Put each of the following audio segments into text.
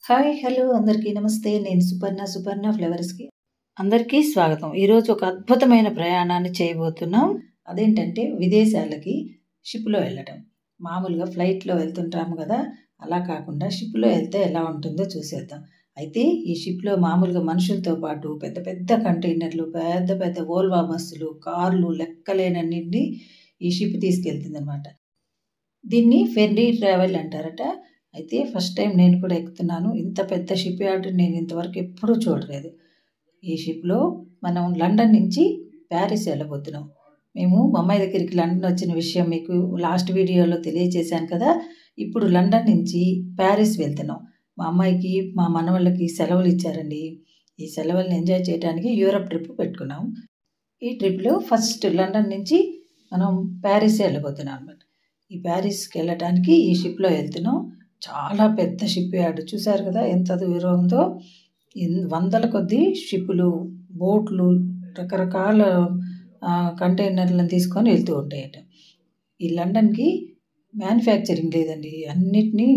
Hi! Hello! అందరికీ నమస్తే. నేను సుపర్ణ ఫ్లవర్స్‌కి అందరికీ స్వాగతం. ఈరోజు ఒక అద్భుతమైన ప్రయాణాన్ని చేయబోతున్నాం. అదేంటంటే విదేశాలకి షిప్‌లో వెళ్ళటం. మామూలుగా ఫ్లైట్‌లో వెళ్తుంటాము గదా! అలా కాకుండా షిప్‌లో వెళ్తే ఎలా ఉంటుందో చూసేద్దాం. అయితే ఈ షిప్‌లో మామూలుగా మనుషులతో పాటు పెద్ద పెద్ద కంటైనర్‌లు, పెద్ద పెద్ద వోల్వా బస్సులు, కార్లు లెక్కలేనన్నిటిని ఈ షిప్ తీసుకెళ్తుందనమాట. దీన్ని ఫెర్రీ ట్రావెల్ అంటారట. అయితే ఫస్ట్ టైమ్ నేను కూడా ఎక్కుతున్నాను. ఇంత పెద్ద షిప్ యార్డ్ నేను ఇంతవరకు ఎప్పుడూ చూడలేదు. ఈ షిప్‌లో మనం లండన్ నుంచి ప్యారిస్ వెళ్ళబోతున్నాం. మేము మా అమ్మాయి దగ్గరికి లండన్ వచ్చిన విషయం మీకు లాస్ట్ వీడియోలో తెలియజేశాను కదా! ఇప్పుడు లండన్ నుంచి ప్యారిస్ వెళ్తున్నాం. మా అమ్మాయికి, మా మనవళ్ళకి సెలవులు ఇచ్చారండి. ఈ సెలవులను ఎంజాయ్ చేయడానికి యూరప్ ట్రిప్ పెట్టుకున్నాం. ఈ ట్రిప్‌లో ఫస్ట్ లండన్ నుంచి మనం ప్యారిస్ వెళ్ళబోతున్నాం అనమాట. ఈ ప్యారిస్‌కి వెళ్ళటానికి ఈ షిప్‌లో వెళ్తున్నాం. చాలా పెద్ద షిప్ యార్డ్ చూసారు కదా! ఎంత దూరం ఉందో. వందల కొద్దీ షిప్పులు, బోట్లు రకరకాల కంటైనర్‌లను తీసుకొని వెళ్తూ ఉంటాయట. ఈ లండన్‌కి మ్యానుఫ్యాక్చరింగ్ లేదండి. అన్నిటిని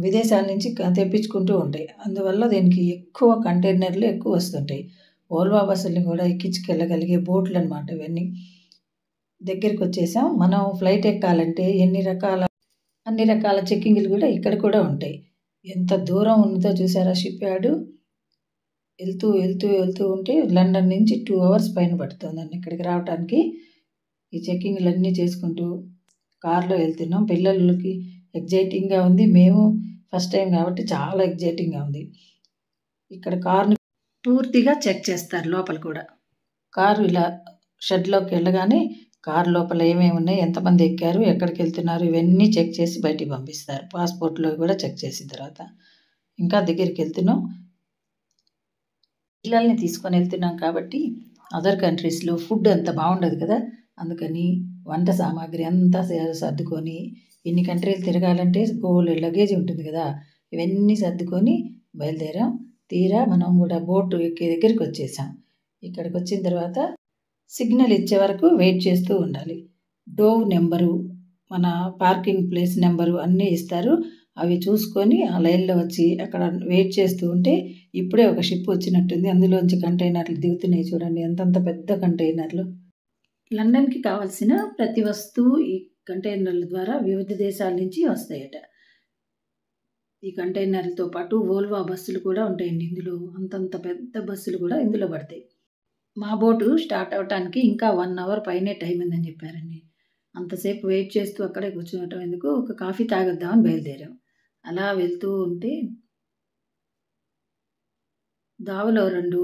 విదేశాల నుంచి తెప్పించుకుంటూ ఉంటాయి. అందువల్ల దీనికి ఎక్కువ కంటైనర్‌లు ఎక్కువ వస్తుంటాయి. వోల్వో బస్సుల్ని కూడా ఎక్కించుకెళ్ళగలిగే బోట్లనమాట ఇవన్నీ. దగ్గరికొచ్చేసాం. మనం ఫ్లైట్ ఎక్కాలంటే అన్ని రకాల చెకింగ్‌లు కూడా ఇక్కడ కూడా ఉంటాయి. ఎంత దూరం ఉన్నదో చూసారా షిప్ యార్డు. వెళ్తూ ఉంటే లండన్ నుంచి 2 అవర్స్ పైన పడుతుందండి ఇక్కడికి రావటానికి. ఈ చెకింగ్‌లన్నీ చేసుకుంటూ కార్‌లో వెళ్తున్నాం. పిల్లలకి ఎక్సైటింగ్‌గా ఉంది. మేము ఫస్ట్ టైమ్ కాబట్టి చాలా ఎక్సైటింగ్‌గా ఉంది. ఇక్కడ కార్‌ని పూర్తిగా చెక్ చేస్తారు లోపల కూడా. కారు ఇలా షెడ్‌లోకి వెళ్ళగానే కారు లోపల ఏమేమి ఉన్నాయి, ఎంతమంది ఎక్కారు, ఎక్కడికెళ్తున్నారు ఇవన్నీ చెక్ చేసి బయటికి పంపిస్తారు. పాస్‌పోర్ట్‌లో కూడా చెక్ చేసిన తర్వాత. ఇంకా దగ్గరికెళ్తున్నాం. పిల్లల్ని తీసుకొని వెళ్తున్నాం కాబట్టి అదర్ కంట్రీస్‌లో ఫుడ్ అంత బాగుండదు కదా! అందుకని వంట సామాగ్రి అంతా సర్దుకొని ఇన్ని కంట్రీలు తిరగాలంటే బోలెడు లగేజ్ ఉంటుంది కదా! ఇవన్నీ సర్దుకొని బయలుదేరాం. తీరా మనం కూడా బోటు ఎక్కే దగ్గరికి వచ్చేసాం. ఇక్కడికొచ్చిన తర్వాత సిగ్నల్ ఇచ్చే వరకు వెయిట్ చేస్తూ ఉండాలి. డోవ్ నెంబరు, మన పార్కింగ్ ప్లేస్ నెంబరు అన్నీ ఇస్తారు. అవి చూసుకొని ఆ లైన్‌లో వచ్చి అక్కడ వెయిట్ చేస్తూ ఉంటే ఇప్పుడే ఒక షిప్ వచ్చినట్టుంది. అందులోంచి కంటైనర్లు దిగుతున్నాయి చూడండి. ఎంతంత పెద్ద కంటైనర్లు. లండన్‌కి కావాల్సిన ప్రతి వస్తువు ఈ కంటైనర్ల ద్వారా వివిధ దేశాల నుంచి వస్తాయట. ఈ కంటైనర్లతో పాటు వోల్వో బస్సులు కూడా ఉంటాయండి ఇందులో. అంతంత పెద్ద బస్సులు కూడా ఇందులో పడతాయి. మా బోటు స్టార్ట్ అవ్వటానికి ఇంకా 1 అవర్ పైనే టైం ఉందని చెప్పారండి. అంతసేపు వెయిట్ చేస్తూ అక్కడే కూర్చోవటం ఎందుకు, ఒక కాఫీ తాగొద్దామని బయలుదేరాం. అలా వెళ్తూ ఉంటే దావలో 2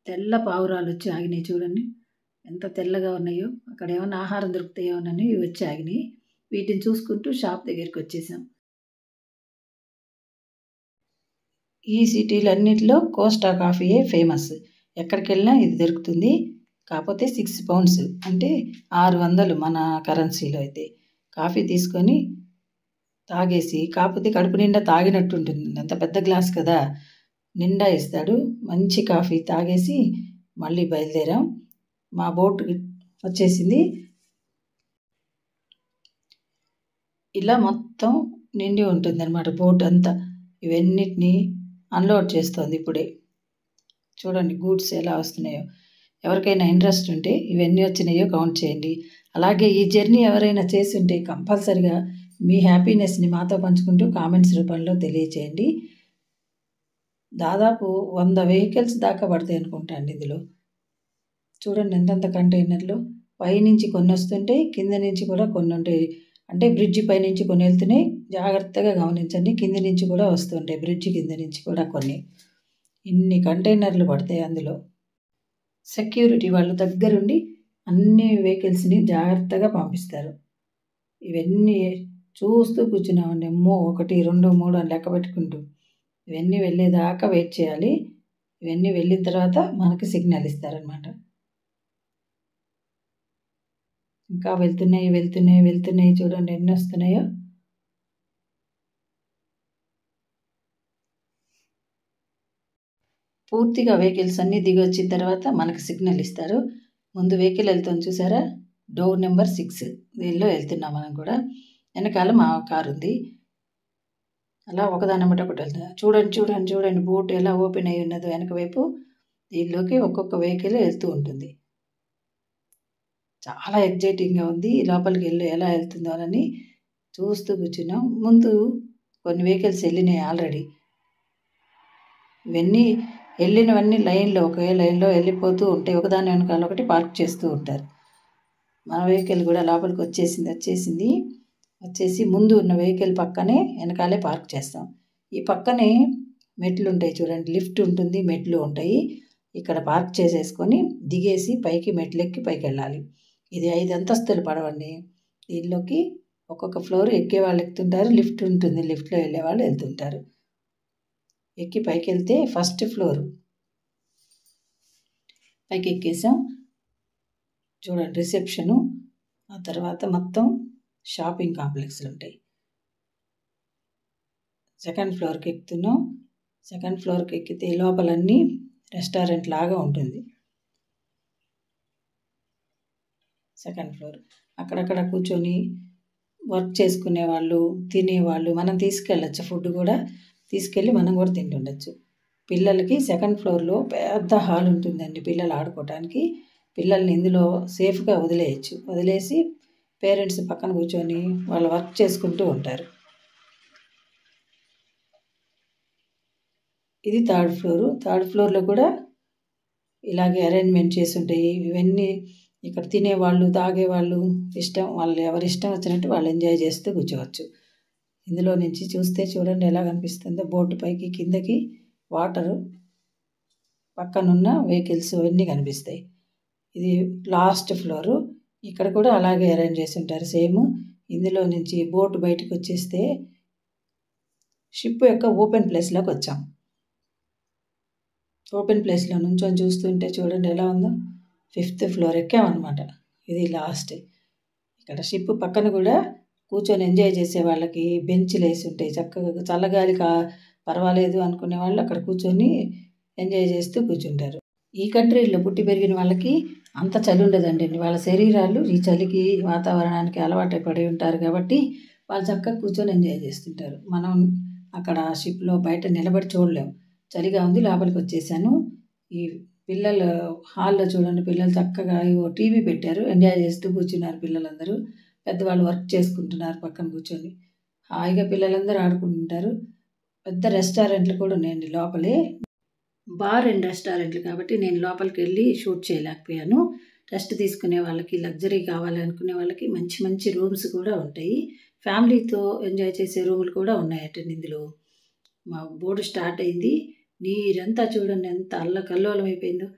తెల్ల పావురాలొచ్చి ఆగినాయి చూడండి. ఎంత తెల్లగా ఉన్నాయో. అక్కడ ఏమన్నా ఆహారం దొరుకుతాయేమోనని ఇవి వచ్చి ఆగినాయి. వీటిని చూసుకుంటూ షాప్ దగ్గరికొచ్చేసాం. ఈ సిటీలన్నిటిలో కోస్టా కాఫీయే ఫేమస్. ఎక్కడికెళ్ళినా ఇది దొరుకుతుంది. కాపోతే 6 పౌండ్స్ అంటే 600 మన కరెన్సీలో అయితే. కాఫీ తీసుకొని తాగేసి కాపోతే కడుపు నిండా తాగినట్టుంటుంది. అంత పెద్ద గ్లాస్ కదా! నిండా ఇస్తాడు. మంచి కాఫీ తాగేసి మళ్ళీ బయలుదేరాం. మా బోట్ వచ్చేసింది. ఇలా మొత్తం నిండి ఉంటుందన్నమాట బోట్ అంతా. ఇవన్నిటిని అన్‌లోడ్ చేస్తోంది ఇప్పుడే. చూడండి గూడ్స్ ఎలా వస్తున్నాయో. ఎవరికైనా ఇంట్రెస్ట్ ఉంటే ఇవన్నీ వచ్చినాయో కౌంట్ చేయండి. అలాగే ఈ జర్నీ ఎవరైనా చేసుంటే కంపల్సరీగా మీ హ్యాపీనెస్‌ని మాతో పంచుకుంటూ కామెంట్స్ రూపంలో తెలియచేయండి. దాదాపు 100 వెహికల్స్ దాకా పడతాయి అనుకుంటా అండి ఇందులో. చూడండి ఎంతెంత కంటైనర్లు. పైనుంచి కొన్నొస్తుంటాయి. కింద నుంచి కూడా కొన్నుంటాయి. అంటే బ్రిడ్జి పైనుంచి కొన్ని వెళ్తున్నాయి. జాగ్రత్తగా గమనించండి. కింద నుంచి కూడా వస్తుంటాయి. బ్రిడ్జి కింద నుంచి కూడా కొన్ని. ఇన్ని కంటైనర్లు పడతాయి అందులో. సెక్యూరిటీ వాళ్ళు దగ్గరుండి అన్ని వెహికల్స్‌ని జాగ్రత్తగా పంపిస్తారు. ఇవన్నీ చూస్తూ కూర్చున్నామండి. అమ్మో! 1, 2, 3 అని లెక్క పెట్టుకుంటూ. ఇవన్నీ వెళ్ళేదాకా వెయిట్ చేయాలి. ఇవన్నీ వెళ్ళిన తర్వాత మనకి సిగ్నల్ ఇస్తారనమాట. ఇంకా వెళ్తున్నాయి చూడండి ఎన్నొస్తున్నాయో. పూర్తిగా వెహికల్స్ అన్నీ దిగొచ్చిన తర్వాత మనకు సిగ్నల్ ఇస్తారు. ముందు వెహికల్ వెళ్తుంది చూసారా? డోర్ నెంబర్ 6 దీనిలో వెళ్తున్నాం మనం కూడా. వెనకాల మా కారు ఉంది. అలా ఒకదాని వెంబడి ఒకటి వెళ్తుంది. చూడండి చూడండి చూడండి బోట్ ఎలా ఓపెన్ అయి ఉన్నదో వెనక వైపు. దీనిలోకి ఒక్కొక్క వెహికల్ వెళ్తూ ఉంటుంది. చాలా ఎగ్జైటింగ్‌గా ఉంది. లోపలికి ఎలా వెళ్తుందో అని చూస్తూ కూర్చున్నాం. ముందు కొన్ని వెహికల్స్ వెళ్ళినాయి ఆల్రెడీ. ఇవన్నీ వెళ్ళినవన్నీ లైన్‌లో ఒకే లైన్‌లో వెళ్ళిపోతూ ఉంటాయి. ఒకదాని వెనకాల ఒకటి పార్క్ చేస్తూ ఉంటారు. మన వెహికల్ కూడా లోపలికి వచ్చేసి ముందు ఉన్న వెహికల్ పక్కనే వెనకాలే పార్క్ చేస్తాం. ఈ పక్కనే మెట్లు ఉంటాయి చూడండి. లిఫ్ట్ ఉంటుంది, మెట్లు ఉంటాయి. ఇక్కడ పార్క్ చేసేసుకొని దిగేసి పైకి మెట్లెక్కి పైకి వెళ్ళాలి. ఇది 5 అంతస్తుల పడవండి. దీనిలోకి ఒక్కొక్క ఫ్లోర్ ఎక్కే వాళ్ళు ఎక్కుతుంటారు, లిఫ్ట్ ఉంటుంది, లిఫ్ట్లో వెళ్ళే వాళ్ళు వెళ్తుంటారు. ఎక్కి పైకి వెళ్తే ఫస్ట్ ఫ్లోర్ పైకి ఎక్కేసాం. చూడండి రిసెప్షను, ఆ తర్వాత మొత్తం షాపింగ్ కాంప్లెక్స్లు ఉంటాయి. సెకండ్ ఫ్లోర్కి ఎక్కుతున్నాం. సెకండ్ ఫ్లోర్కి ఎక్కితే లోపలన్నీ రెస్టారెంట్ లాగా ఉంటుంది. సెకండ్ ఫ్లోర్ అక్కడక్కడ కూర్చొని వర్క్ చేసుకునే వాళ్ళు, తినేవాళ్ళు, మనం తీసుకెళ్ళచ్చు. ఫుడ్ కూడా తీసుకెళ్ళి మనం కూడా తింటుండొచ్చు. పిల్లలకి సెకండ్ ఫ్లోర్లో పెద్ద హాల్ ఉంటుందండి పిల్లలు ఆడుకోవడానికి. పిల్లల్ని ఇందులో సేఫ్గా వదిలేయచ్చు. వదిలేసి పేరెంట్స్ పక్కన కూర్చొని వాళ్ళు వర్క్ చేసుకుంటూ ఉంటారు. ఇది థర్డ్ ఫ్లోరు. థర్డ్ ఫ్లోర్లో కూడా ఇలాగే అరేంజ్మెంట్ చేసి ఉంటాయి. ఇవన్నీ ఇక్కడ తినేవాళ్ళు, తాగేవాళ్ళు వాళ్ళు ఎవరి ఇష్టం వచ్చినట్టు వాళ్ళు ఎంజాయ్ చేస్తూ కూర్చోవచ్చు. ఇందులో నుంచి చూస్తే చూడండి ఎలా కనిపిస్తుందో. బోటు పైకి కిందకి వాటరు, పక్కనున్న వెహికల్స్ అవన్నీ కనిపిస్తాయి. ఇది లాస్ట్ ఫ్లోరు. ఇక్కడ కూడా అలాగే అరేంజ్ చేసి ఉంటారు సేమ్. ఇందులో నుంచి బోటు బయటకు వచ్చేస్తే షిప్ యొక్క ఓపెన్ ప్లేస్లోకి వచ్చాం. ఓపెన్ ప్లేస్లో నుంచొని చూస్తుంటే చూడండి ఎలా ఉందో. 5th floor ఎక్కామన్నమాట. ఇది లాస్ట్. ఇక్కడ షిప్ పక్కన కూడా కూర్చొని ఎంజాయ్ చేసే వాళ్ళకి బెంచ్లు వేసి ఉంటాయి. చక్కగా చల్లగాలి పర్వాలేదు అనుకునే వాళ్ళు అక్కడ కూర్చొని ఎంజాయ్ చేస్తూ కూర్చుంటారు. ఈ కంట్రీలో పుట్టి పెరిగిన వాళ్ళకి అంత చలి ఉండదండి. వాళ్ళ శరీరాలు ఈ చలికి వాతావరణానికి అలవాటు పడి ఉంటారు కాబట్టి వాళ్ళు చక్కగా కూర్చొని ఎంజాయ్ చేస్తుంటారు. మనం అక్కడ షిప్లో బయట నిలబడి చూడలేము. చలిగా ఉంది, లోపలికి వచ్చేసాను. ఈ పిల్లల హాల్లో చూడండి, పిల్లలు చక్కగా టీవీ పెట్టారు, ఎంజాయ్ చేస్తూ కూర్చున్నారు పిల్లలందరూ. పెద్దవాళ్ళు వర్క్ చేసుకుంటున్నారు పక్కన కూర్చొని. హాయిగా పిల్లలందరూ ఆడుకుంటుంటారు. పెద్ద రెస్టారెంట్లు కూడా ఉన్నాయండి లోపలే. బార్ అండ్ రెస్టారెంట్లు కాబట్టి నేను లోపలికి వెళ్ళి షూట్ చేయలేకపోయాను. రెస్ట్ తీసుకునే వాళ్ళకి, లగ్జరీ కావాలనుకునే వాళ్ళకి మంచి మంచి రూమ్స్ కూడా ఉంటాయి. ఫ్యామిలీతో ఎంజాయ్ చేసే రూములు కూడా ఉన్నాయటండి ఇందులో. మా బోటు స్టార్ట్ అయింది. నీరంతా చూడండి ఎంత అల్లకల్లోలం అయిపోయిందో.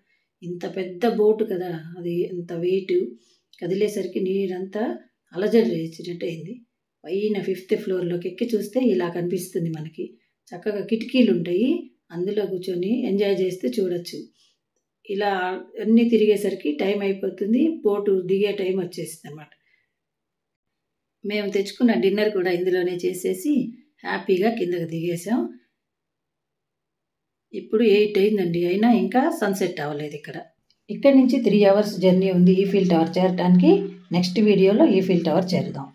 ఇంత పెద్ద బోటు కదా, అది ఎంత వెయిట్ కదిలేసరికి నీరంతా అలజడి వేసినట్టు అయింది. పైన 5th ఫ్లోర్లోకి ఎక్కి చూస్తే ఇలా కనిపిస్తుంది మనకి. చక్కగా కిటికీలు ఉంటాయి, అందులో కూర్చొని ఎంజాయ్ చేస్తే చూడొచ్చు. ఇలా అన్నీ తిరిగేసరికి టైం అయిపోతుంది. బోటు దిగే టైం వచ్చేసింది అన్నమాట. మేము తెచ్చుకున్న డిన్నర్ కూడా ఇందులోనే చేసేసి హ్యాపీగా కిందకి దిగేసాం. ఇప్పుడు 8 అయిందండి, అయినా ఇంకా సన్సెట్ అవ్వలేదు ఇక్కడ. ఇక్కడి నుంచి 3 అవర్స్ జర్నీ ఉంది ఈఫిల్ టవర్ చేరడానికి. నెక్స్ట్ వీడియోలో ఈఫిల్ టవర్ చేరుదాం.